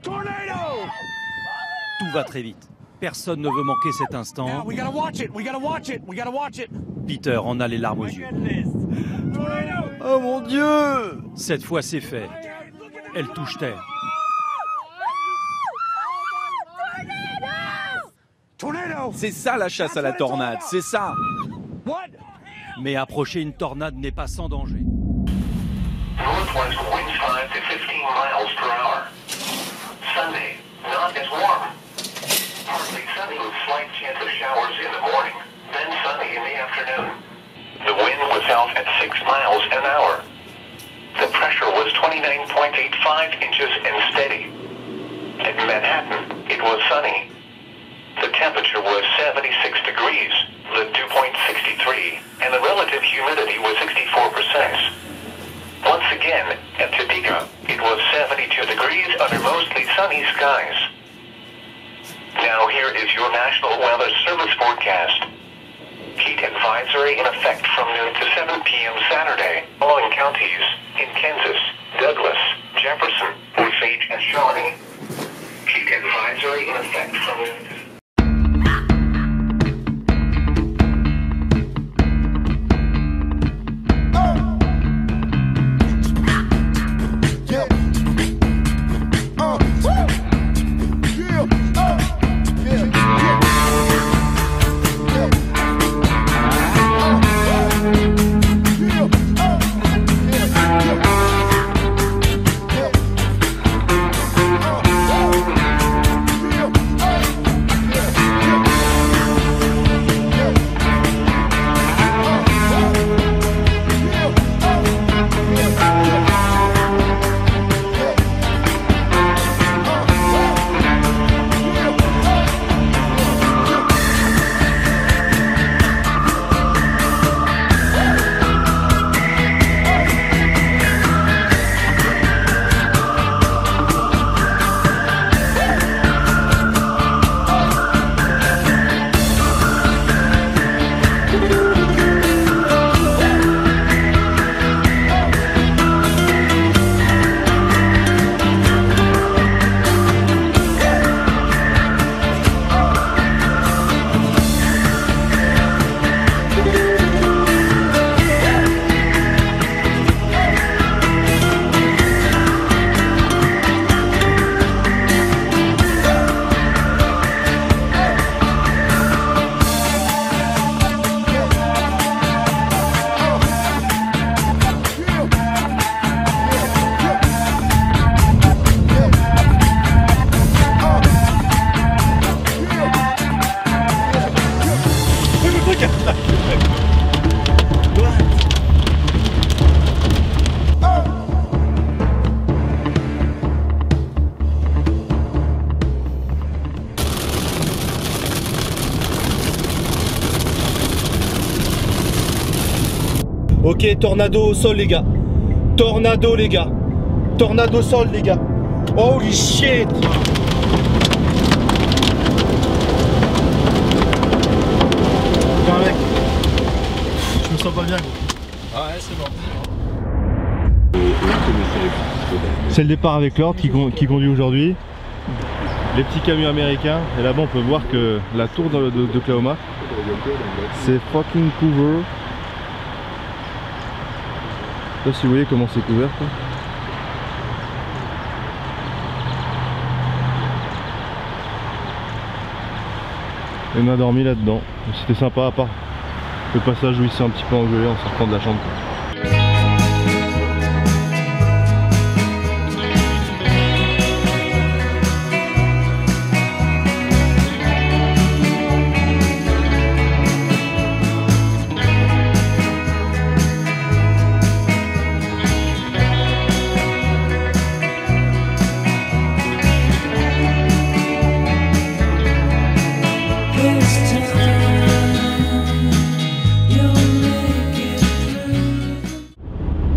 Tornado! Tout va très vite. Personne ne veut manquer cet instant. Now we gotta watch it. We gotta watch it. We gotta watch it. Peter en a les larmes aux yeux. Tornado! Oh mon Dieu! Cette fois c'est fait. Elle touche terre. Tornado! C'est ça la chasse à la tornade, c'est ça. What? Mais approcher une tornade n'est pas sans danger. Northwest winds 5 to 15 miles per hour. Sunday, not as warm. Partly sunny with slight chance of showers in the morning, then sunny in the afternoon. The wind was out at 6 miles an hour. The pressure was 29.85 inches and steady. At Manhattan, it was sunny. The temperature was 76 degrees, the dew point 63, and the relative humidity was 64%. Once again, at Topeka, it was 72 degrees under mostly sunny skies. Now here is your National Weather Service forecast. Heat advisory in effect from noon to 7 p.m. Saturday. Following counties in Kansas, Douglas, Jefferson, Osage, and Shawnee. Heat advisory in effect from noon to Ok, tornado au sol les gars. Tornado les gars. Tornado au sol les gars. Holy shit. Putain mec. Je me sens pas bien. Ah ouais, c'est bon. C'est le départ avec l'ordre qui conduit aujourd'hui. Les petits camions américains. Et là-bas on peut voir que la tour d'Oklahoma, c'est fucking cover. Je sais pas si vous voyez comment c'est couvert quoi. Et on a dormi là-dedans. C'était sympa à part le passage où il s'est un petit peu engueulé en sortant de la chambre.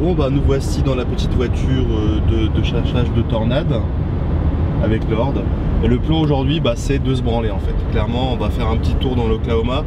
Bon bah nous voici dans la petite voiture de chassage de tornade avec Lord. Et le plan aujourd'hui bah, c'est de se branler en fait. Clairement on va faire un petit tour dans l'Oklahoma.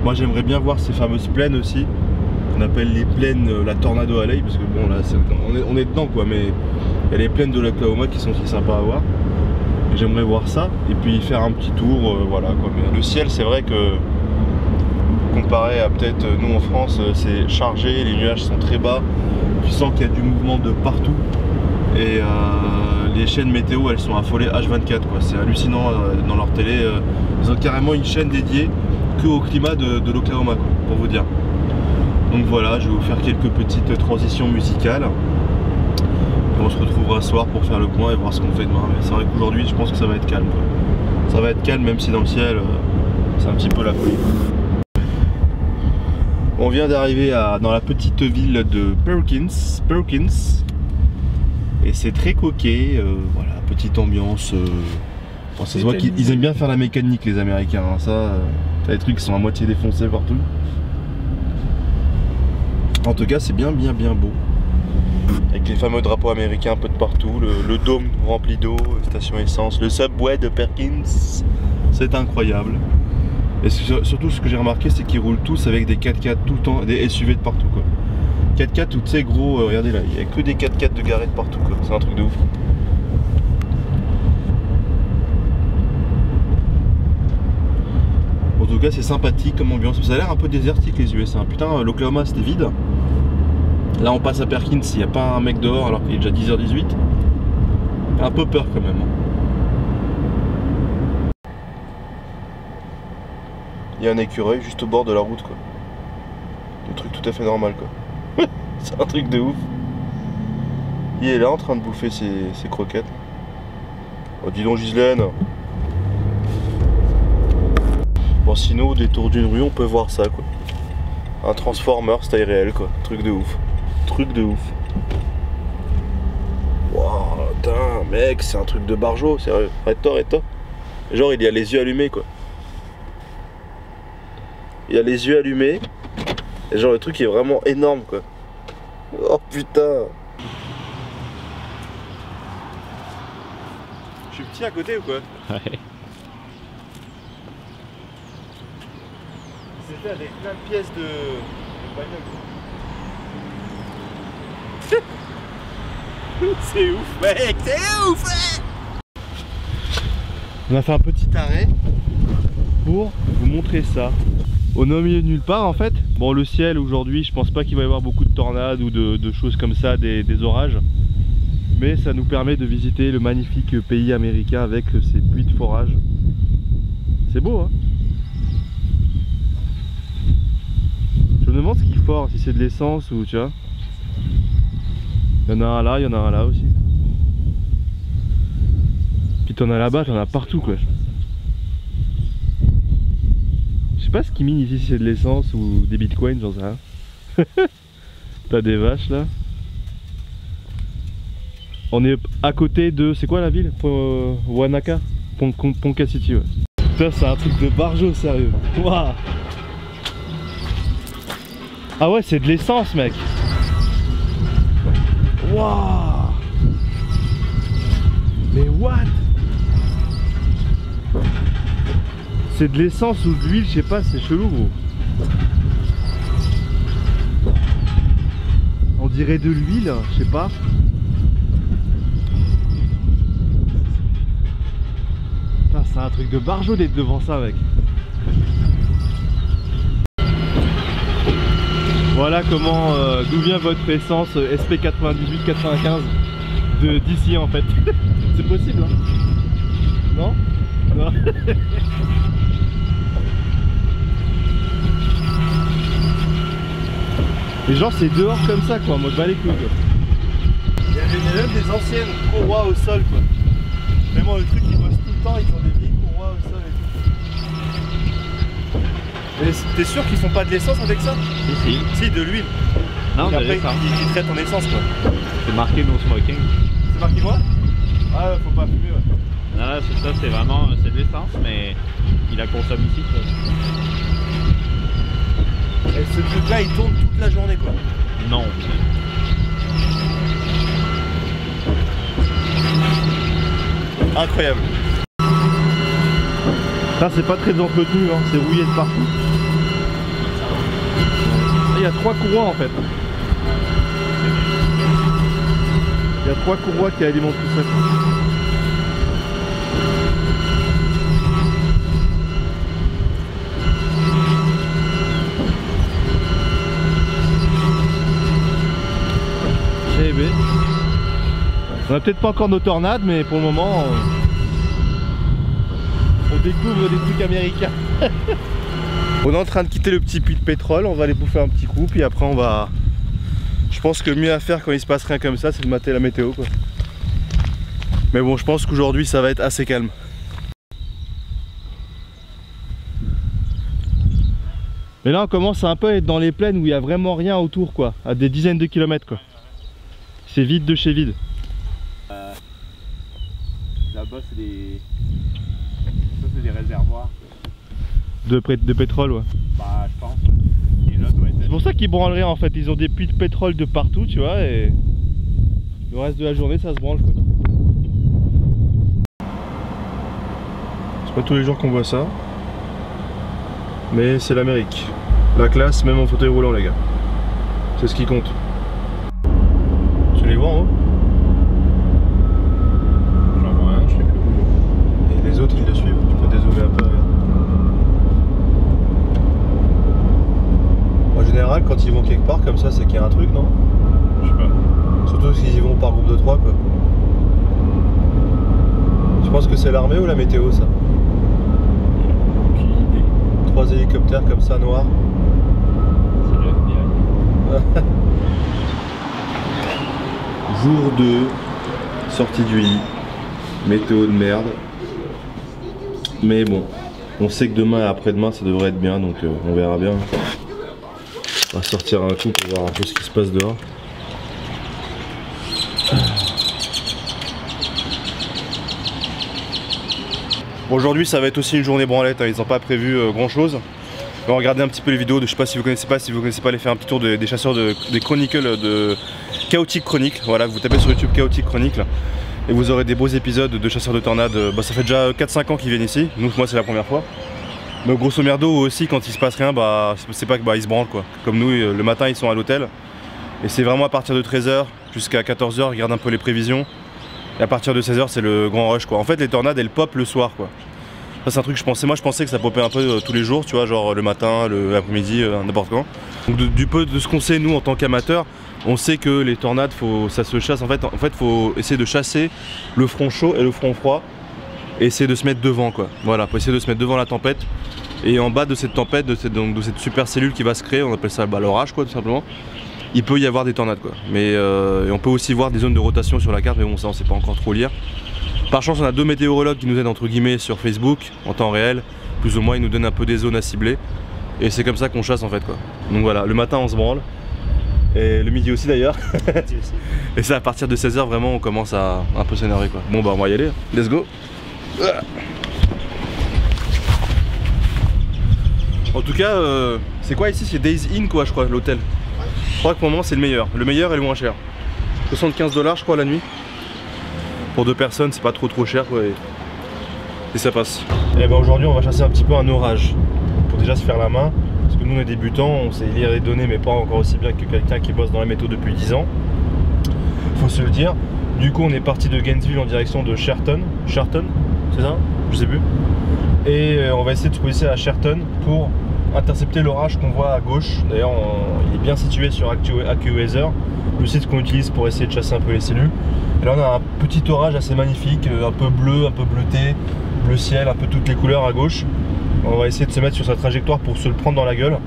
Moi j'aimerais bien voir ces fameuses plaines aussi. On appelle les plaines la Tornado Alley parce que bon là on est dedans quoi, mais il y a les plaines de l'Oklahoma qui sont aussi sympas à voir. J'aimerais voir ça et puis faire un petit tour, voilà quoi. Mais le ciel, c'est vrai que comparé à peut-être nous en France, c'est chargé, les nuages sont très bas. Tu sens qu'il y a du mouvement de partout et les chaînes météo, elles sont affolées H24 quoi. C'est hallucinant dans leur télé. Ils ont carrément une chaîne dédiée que au climat de l'Oklahoma quoi, pour vous dire. Donc voilà, je vais vous faire quelques petites transitions musicales. Et on se retrouvera ce soir pour faire le point et voir ce qu'on fait demain. Mais c'est vrai qu'aujourd'hui, je pense que ça va être calme quoi. Ça va être calme même si dans le ciel, c'est un petit peu la folie. On vient d'arriver dans la petite ville de Perkins. Et c'est très coquet, voilà, petite ambiance. Bon, ça se voit qu'ils aiment bien faire la mécanique les Américains, hein. Ça, t'as des trucs qui sont à moitié défoncés partout. En tout cas c'est bien beau. Avec les fameux drapeaux américains un peu de partout, le dôme rempli d'eau, station essence, le subway de Perkins. C'est incroyable. Et surtout ce que j'ai remarqué c'est qu'ils roulent tous avec des 4x4 tout le temps, des SUV de partout quoi. 4x4 ou tu sais gros, regardez là, il n'y a que des 4x4 de garés de partout quoi, c'est un truc de ouf. En tout cas c'est sympathique comme ambiance, ça a l'air un peu désertique les USA, putain l'Oklahoma c'était vide. Là on passe à Perkins, il n'y a pas un mec dehors alors qu'il est déjà 10h18. Un peu peur quand même. Il y a un écureuil juste au bord de la route quoi. Un truc tout à fait normal quoi. C'est un truc de ouf. Il est là en train de bouffer ses croquettes. Oh dis donc Ghislaine. Bon sinon au détour d'une rue on peut voir ça quoi. Un transformer taille réelle quoi. Truc de ouf. Truc de ouf. Wow, putain mec c'est un truc de barjo, sérieux. Arrête-toi. Genre il y a les yeux allumés quoi. Il y a les yeux allumés. Et genre le truc est vraiment énorme quoi. Oh putain. Je suis petit à côté ou quoi? Ouais. C'est fait avec plein de pièces de bagnole. C'est ouf mec, c'est ouf mec. On a fait un petit arrêt pour vous montrer ça. On est au milieu de nulle part en fait. Bon le ciel aujourd'hui je pense pas qu'il va y avoir beaucoup de tornades ou de choses comme ça, des orages. Mais ça nous permet de visiter le magnifique pays américain avec ses puits de forage. C'est beau hein. Je me demande ce qu'il fore, si c'est de l'essence ou tu vois. Il y en a un là, il y en a un là aussi. Puis t'en as là-bas, t'en as partout quoi. Je sais pas ce qu'ils minent ici, si c'est de l'essence ou des bitcoins, j'en sais rien. T'as des vaches là. On est à côté de... c'est quoi la ville? Wanaka? Ponca City ouais. Putain c'est un truc de barjo sérieux. Waouh. Ah ouais c'est de l'essence mec. Waouh. Mais what? C'est de l'essence ou de l'huile, je sais pas, c'est chelou gros. On dirait de l'huile, je sais pas. C'est un truc de barjo d'être devant ça mec. Voilà comment, d'où vient votre essence SP98-95 d'ici en fait. C'est possible hein? Non? Non. Et genre c'est dehors comme ça quoi, moi je bats les couilles quoi. Il y a même des anciennes courroies au sol quoi. Vraiment le truc ils bossent tout le temps, ils ont des vieilles courroies au sol et tout. Mais t'es sûr qu'ils font pas de l'essence avec ça? Si. Si, de l'huile. Non, et après ils traitent en essence quoi. C'est marqué no smoking. C'est marqué quoi? Ah faut pas fumer ouais. Non, c'est ça, c'est vraiment, c'est de l'essence, mais il la consomme ici. Quoi. Et ce truc là il tourne toute la journée quoi. Non. Incroyable. Ça c'est pas très entretenu hein, c'est rouillé de partout. Il y a 3 courroies en fait. Il y a 3 courroies qui alimentent tout ça. a peut-être pas encore nos tornades, mais pour le moment, on découvre des trucs américains. On est en train de quitter le petit puits de pétrole, on va aller bouffer un petit coup, puis après on va... Je pense que le mieux à faire quand il se passe rien comme ça, c'est de mater la météo, quoi. Mais bon, je pense qu'aujourd'hui ça va être assez calme. Mais là on commence à un peu être dans les plaines où il n'y a vraiment rien autour, quoi, à des dizaines de kilomètres, quoi. C'est vide de chez vide. Là-bas c'est des... Ça c'est des réservoirs. De pétrole, ouais. Bah je pense. Et là doit être... C'est pour ça qu'ils branlent rien en fait, ils ont des puits de pétrole de partout, tu vois, et le reste de la journée ça se branle, quoi. C'est pas tous les jours qu'on voit ça, mais c'est l'Amérique. La classe, même en fauteuil roulant, les gars. C'est ce qui compte. Tu les vois en haut? J'en vois un, je sais plus. Et les autres ils le suivent, tu peux dézoomer un peu, regarde. En général, quand ils vont quelque part comme ça, c'est qu'il y a un truc, non? Je sais pas. Surtout s'ils y vont par groupe de 3, quoi. Tu penses que c'est l'armée ou la météo, ça? 3 hélicoptères comme ça, noirs. C'est le FBI. Jour 2, sortie du lit, météo de merde. Mais bon, on sait que demain et après-demain ça devrait être bien, donc on verra bien. On va sortir un coup pour voir un peu ce qui se passe dehors. Aujourd'hui ça va être aussi une journée branlette, hein. Ils n'ont pas prévu grand chose. On va regarder un petit peu les vidéos de, je sais pas si vous connaissez pas, aller faire un petit tour des chasseurs des Chronicles de Chaotic Chronicle. Voilà, vous tapez sur YouTube Chaotic Chronicle et vous aurez des beaux épisodes de chasseurs de tornades. Bah, ça fait déjà 4-5 ans qu'ils viennent ici, donc moi c'est la première fois. Donc grosso merdo aussi quand il se passe rien, bah c'est pas que ils se branlent, quoi. Comme nous le matin ils sont à l'hôtel et c'est vraiment à partir de 13 h jusqu'à 14 h, ils regardent un peu les prévisions. Et à partir de 16 h c'est le grand rush, quoi. En fait les tornades elles pop le soir, quoi. Ça c'est un truc que je pensais que ça popait un peu tous les jours, tu vois, genre le matin, l'après-midi, n'importe quand. Donc du peu de ce qu'on sait nous en tant qu'amateurs, on sait que les tornades, ça se chasse en fait faut essayer de chasser le front chaud et le front froid et essayer de se mettre devant, quoi. Voilà, pour essayer de se mettre devant la tempête. Et en bas de cette tempête, de cette super cellule qui va se créer, on appelle ça l'orage, quoi, tout simplement. Il peut y avoir des tornades, quoi. Mais et on peut aussi voir des zones de rotation sur la carte, mais bon ça on sait pas encore trop lire. Par chance on a 2 météorologues qui nous aident entre guillemets sur Facebook en temps réel, plus ou moins ils nous donnent un peu des zones à cibler. Et c'est comme ça qu'on chasse en fait, quoi. Donc voilà, le matin on se branle. Et le midi aussi d'ailleurs. Et ça à partir de 16 h vraiment on commence à un peu s'énerver, quoi. Bon bah on va y aller, let's go. En tout cas c'est quoi ici? C'est Days Inn, quoi, je crois, l'hôtel. Je crois que pour le moment c'est le meilleur. Le meilleur et le moins cher. 75 $ je crois la nuit. Pour 2 personnes c'est pas trop cher, quoi, et ça passe. Et ben aujourd'hui on va chasser un petit peu un orage. Pour déjà se faire la main. Parce que nous on est débutants, on sait lire les données mais pas encore aussi bien que quelqu'un qui bosse dans la météo depuis 10 ans. Faut se le dire. Du coup on est parti de Gainesville en direction de Sherton. Sherton, c'est ça? Je sais plus. Et on va essayer de se positionner à Sherton pour intercepter l'orage qu'on voit à gauche. D'ailleurs il est bien situé sur AccuWeather, le site qu'on utilise pour essayer de chasser un peu les cellules. Et là on a un petit orage assez magnifique, un peu bleu, un peu bleuté, bleu ciel, un peu toutes les couleurs à gauche. On va essayer de se mettre sur sa trajectoire pour se le prendre dans la gueule.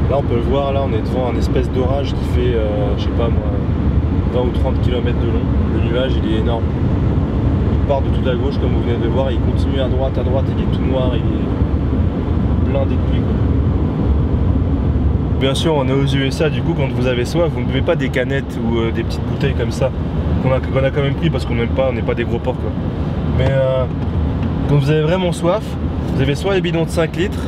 Là on peut le voir, là on est devant un espèce d'orage qui fait, je sais pas moi, 20 ou 30 km de long. Le nuage il est énorme. Il part de tout à gauche comme vous venez de le voir, il continue à droite, il est tout noir, il est blindé de pluie, quoi. Bien sûr on est aux USA, du coup quand vous avez soif, vous ne buvez pas des canettes ou des petites bouteilles comme ça, qu'on a quand même pris parce qu'on n'est pas des gros porcs, quoi. Mais quand vous avez vraiment soif, vous avez soit les bidons de 5 litres,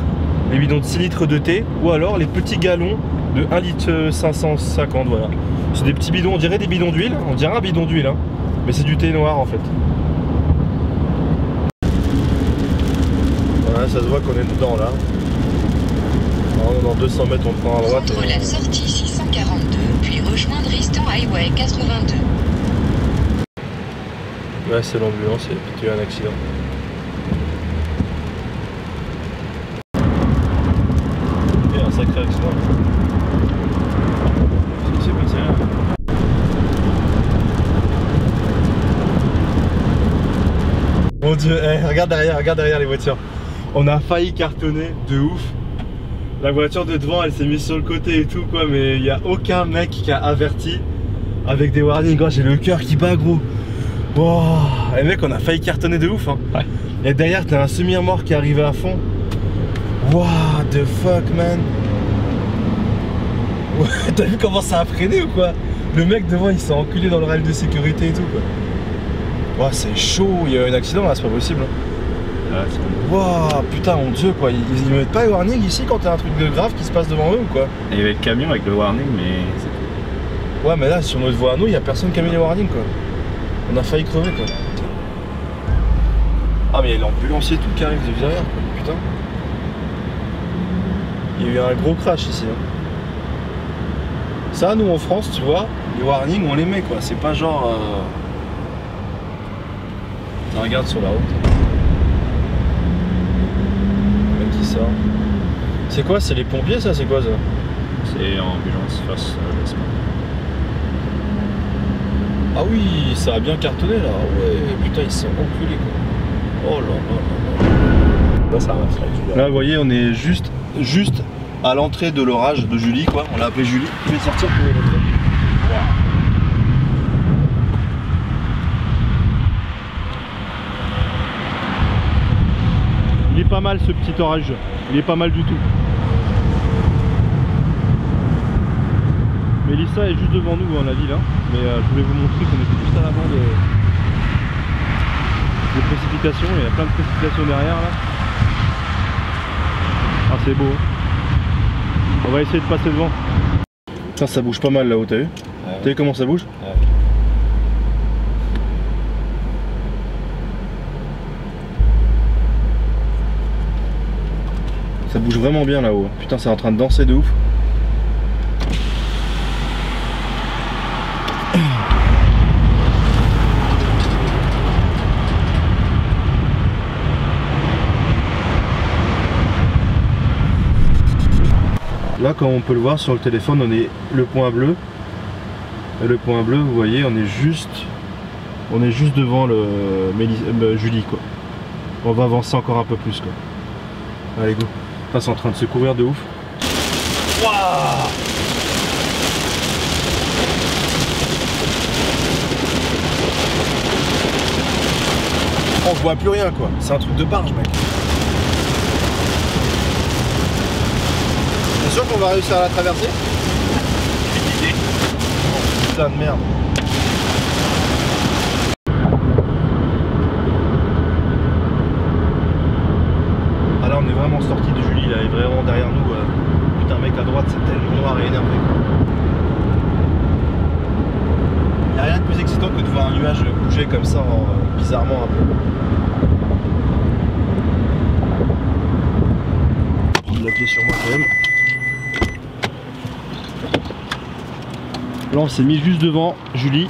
les bidons de 6 litres de thé, ou alors les petits galons de 1 litre 550, voilà. C'est des petits bidons, on dirait des bidons d'huile, on dirait un bidon d'huile, hein, mais c'est du thé noir en fait. Là, ça se voit qu'on est dedans là. Alors, dans 200 mètres, on prend à droite. Prendre la sortie 642, puis rejoindre Eastern Highway 82. Ouais, c'est l'ambulance, il y a eu un accident. Il y a un sacré accident. Qu'est-ce qui s'est passé là? Mon dieu, regarde derrière les voitures. On a failli cartonner de ouf. La voiture de devant, elle s'est mise sur le côté et tout quoi, mais il n'y a aucun mec qui a averti avec des warnings. Oh, j'ai le cœur qui bat gros. Wow. Et mec, on a failli cartonner de ouf hein. Ouais. Et derrière t'as un semi-remorque qui est arrivé à fond. What the fuck man. Ouais, t'as vu comment ça a freiné ou quoi? Le mec devant il s'est enculé dans le rail de sécurité et tout quoi. Wow, c'est chaud, il y a eu un accident là, c'est pas possible hein. Ouais, c'est bon. Wow, putain mon dieu quoi, ils mettent pas les warnings ici quand t'as un truc de grave qui se passe devant eux ou quoi? Il y avait le camion avec le warning, mais c'est tout. Ouais mais là sur notre voie à nous, il y a personne qui a mis les warnings quoi. On a failli crever quoi. Ah mais il y a l'ambulancier tout qui arrive de derrière quoi, putain. Il y a eu un gros crash ici hein. Ça nous en France tu vois, les warnings on les met quoi, c'est pas genre... Ça regarde sur la route. Le mec qui sort. C'est quoi? C'est les pompiers ça? C'est quoi ça? C'est en ambulance face à l'Espagne. Ah oui, ça a bien cartonné là. Ouais, putain, ils sont enculés quoi. Oh là là là là. Là, ça va. Là, vous voyez, on est juste à l'entrée de l'orage de Julie quoi. On l'a appelé Julie. Je vais sortir pour l'entrée. Il est pas mal ce petit orage. Il est pas mal du tout. Mélissa est juste devant nous dans la ville, hein. Mais je voulais vous montrer qu'on était juste à l'avant des précipitations. Il y a plein de précipitations derrière là. Ah c'est beau. On va essayer de passer devant. Putain, ça bouge pas mal là-haut, t'as vu? T'as vu comment ça bouge? Ça bouge vraiment bien là-haut. Putain, c'est en train de danser de ouf. Là, comme on peut le voir sur le téléphone, on est le point bleu. Et le point bleu, vous voyez, on est juste devant le Julie quoi. On va avancer encore un peu plus quoi. Allez go. Là, c'est en train de se couvrir de ouf. Waouh. On voit plus rien quoi. C'est un truc de barge mec. T'es sûr qu'on va réussir à la traverser? Oh, putain de merde. Ah là on est vraiment sorti de Julie là, et vraiment derrière nous. Putain mec à droite c'est tellement noir et énervé. Il n'y a rien de plus excitant que de voir un nuage bouger comme ça bizarrement un peu. Prendre la pied sur moi quand même. Là on s'est mis juste devant Julie.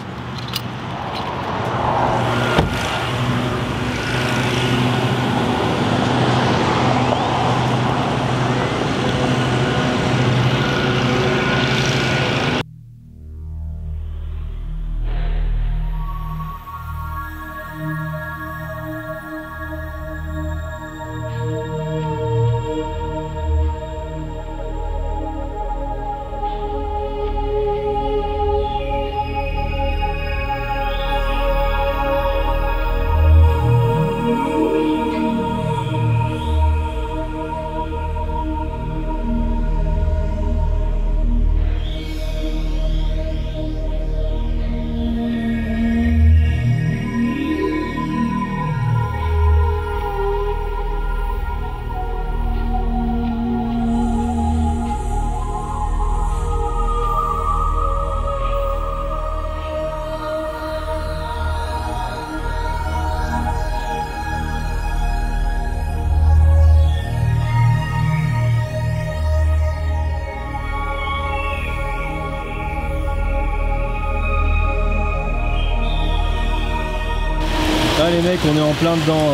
mec, on est en plein dedans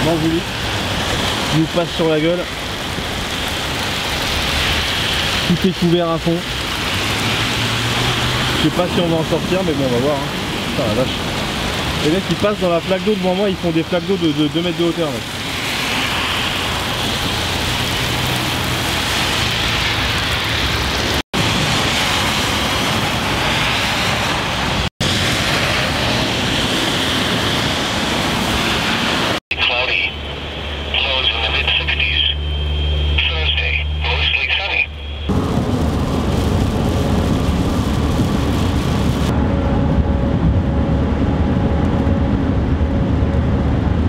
dans le lit. Il nous passe sur la gueule. Tout est couvert à fond. Je sais pas si on va en sortir, mais bon, on va voir. Hein. Putain, la vache. Les mecs, ils passent dans la flaque d'eau devant moi, ils font des flaques d'eau de 2 mètres de hauteur. Mec. Cloudy. Lows in the mid-60s. Thursday, mostly sunny.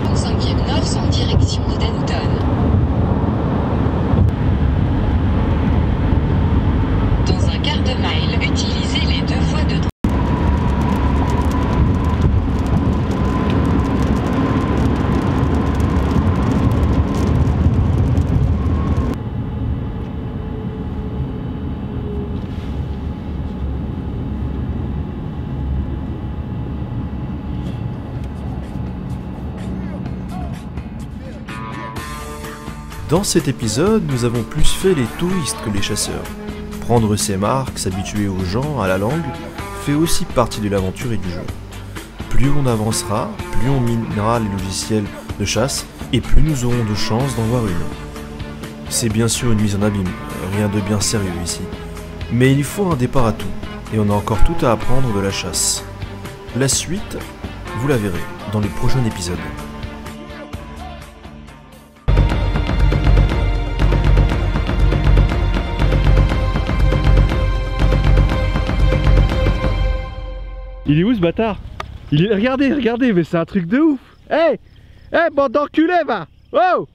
Au 5e nord en direction de Denton. Dans un quart de mile, utilisez les 2 voies de droite. Dans cet épisode, nous avons plus fait les touristes que les chasseurs. Prendre ses marques, s'habituer aux gens, à la langue, fait aussi partie de l'aventure et du jeu. Plus on avancera, plus on minera les logiciels de chasse, et plus nous aurons de chances d'en voir une. C'est bien sûr une mise en abîme, rien de bien sérieux ici. Mais il faut un départ à tout, et on a encore tout à apprendre de la chasse. La suite, vous la verrez dans le prochain épisode. Il est où ce bâtard? Regardez, mais c'est un truc de ouf. Hey, bande d'enculés, va. Oh.